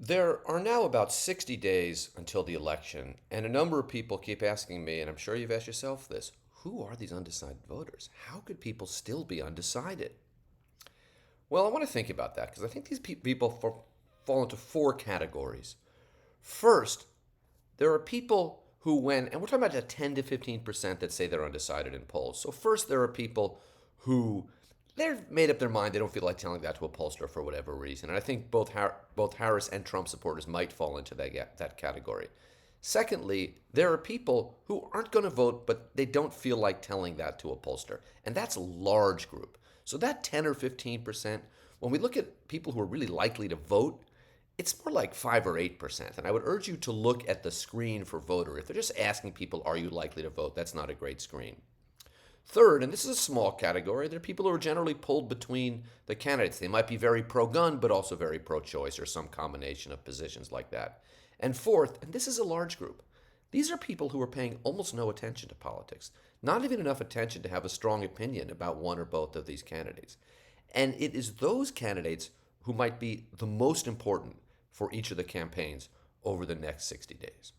There are now about 60 days until the election, and a number of people keep asking me, and I'm sure you've asked yourself this, who are these undecided voters? How could people still be undecided? Well, I want to think about that because I think these people fall into four categories. First, there are people who, and we're talking about a 10 to 15% that say they're undecided in polls. So, first, there are people who they've made up their mind. They don't feel like telling that to a pollster for whatever reason. And I think both Harris and Trump supporters might fall into that category. Secondly, there are people who aren't going to vote, but they don't feel like telling that to a pollster. And that's a large group. So that 10 or 15%, when we look at people who are really likely to vote, it's more like 5 or 8%. And I would urge you to look at the screen for voter. If they're just asking people, are you likely to vote? That's not a great screen. Third, and this is a small category, there are people who are generally pulled between the candidates. They might be very pro gun, but also very pro choice, or some combination of positions like that. And fourth, and this is a large group, these are people who are paying almost no attention to politics, not even enough attention to have a strong opinion about one or both of these candidates. And it is those candidates who might be the most important for each of the campaigns over the next 60 days.